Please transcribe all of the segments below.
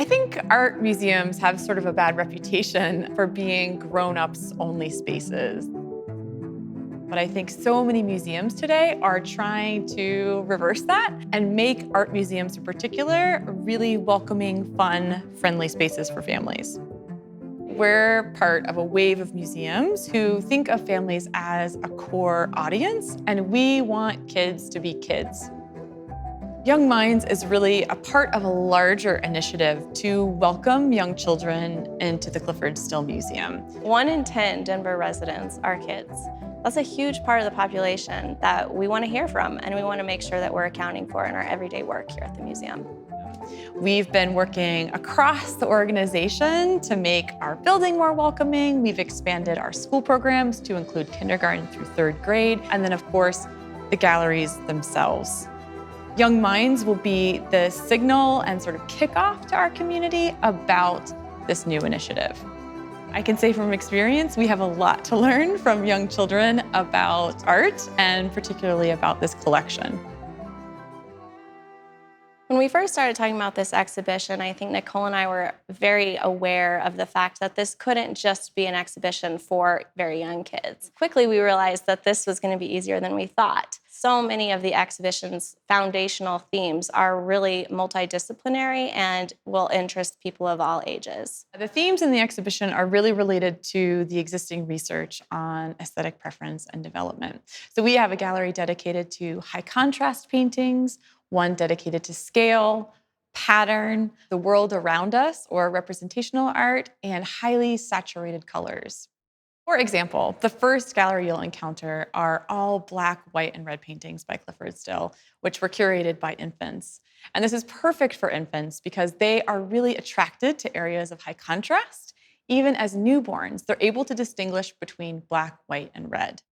think art museums have sort of a bad reputation for being grown-ups only spaces. But I think so many museums today are trying to reverse that and make art museums in particular really welcoming, fun, friendly spaces for families. We're part of a wave of museums who think of families as a core audience, and we want kids to be kids. Young Minds is really a part of a larger initiative to welcome young children into the Clyfford Still Museum. 1 in 10 Denver residents are kids. That's a huge part of the population that we want to hear from, and we want to make sure that we're accounting for in our everyday work here at the museum. We've been working across the organization to make our building more welcoming. We've expanded our school programs to include kindergarten through 3rd grade, and then of course, the galleries themselves. Young Minds will be the signal and sort of kickoff to our community about this new initiative. I can say from experience, we have a lot to learn from young children about art and particularly about this collection. When we first started talking about this exhibition, I think Nicole and I were very aware of the fact that this couldn't just be an exhibition for very young kids. Quickly, we realized that this was going to be easier than we thought. So many of the exhibition's foundational themes are really multidisciplinary and will interest people of all ages. The themes in the exhibition are really related to the existing research on aesthetic preference and development. So we have a gallery dedicated to high contrast paintings, one dedicated to scale, pattern, the world around us, or representational art, and highly saturated colors. For example, the first gallery you'll encounter are all black, white, and red paintings by Clyfford Still, which were curated by infants. And this is perfect for infants because they are really attracted to areas of high contrast. Even as newborns, they're able to distinguish between black, white, and red.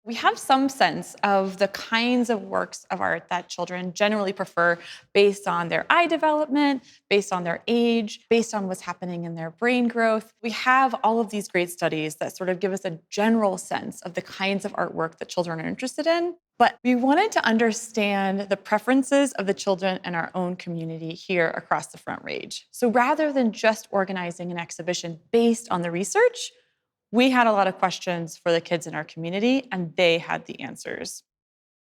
We have some sense of the kinds of works of art that children generally prefer based on their eye development, based on their age, based on what's happening in their brain growth. We have all of these great studies that sort of give us a general sense of the kinds of artwork that children are interested in. But we wanted to understand the preferences of the children in our own community here across the Front Range. So rather than just organizing an exhibition based on the research, we had a lot of questions for the kids in our community, and they had the answers.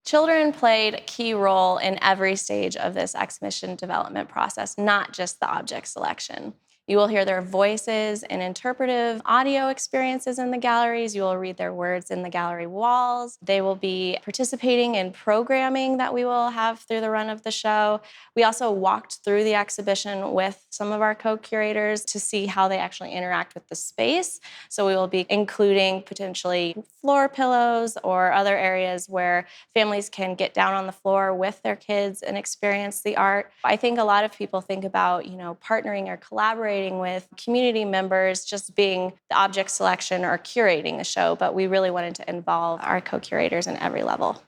Children played a key role in every stage of this exhibition development process, not just the object selection. You will hear their voices and interpretive audio experiences in the galleries. You will read their words in the gallery walls. They will be participating in programming that we will have through the run of the show. We also walked through the exhibition with some of our co-curators to see how they actually interact with the space. So we will be including potentially floor pillows or other areas where families can get down on the floor with their kids and experience the art. I think a lot of people think about, partnering or collaborating with community members just being the object selection or curating the show, but we really wanted to involve our co-curators in every level.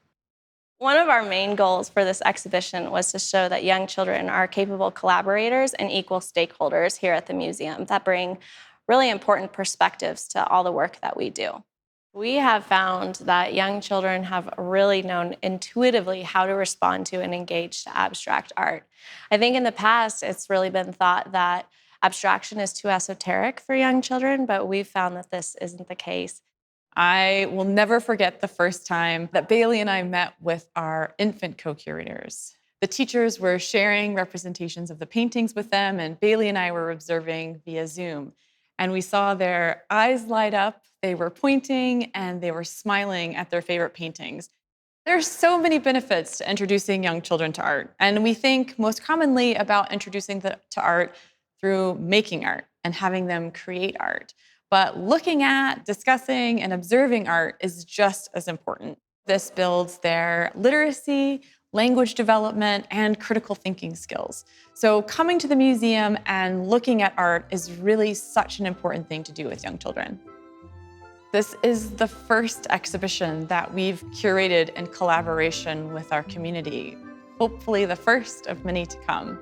One of our main goals for this exhibition was to show that young children are capable collaborators and equal stakeholders here at the museum that bring really important perspectives to all the work that we do. We have found that young children have really known intuitively how to respond to and engage to abstract art. I think in the past, it's really been thought that abstraction is too esoteric for young children, but we've found that this isn't the case. I will never forget the first time that Bailey and I met with our infant co-curators. The teachers were sharing representations of the paintings with them, and Bailey and I were observing via Zoom. And we saw their eyes light up, they were pointing, and they were smiling at their favorite paintings. There's so many benefits to introducing young children to art, and we think most commonly about introducing them to art through making art and having them create art. But looking at, discussing, and observing art is just as important. This builds their literacy, language development, and critical thinking skills. So coming to the museum and looking at art is really such an important thing to do with young children. This is the first exhibition that we've curated in collaboration with our community, hopefully the first of many to come.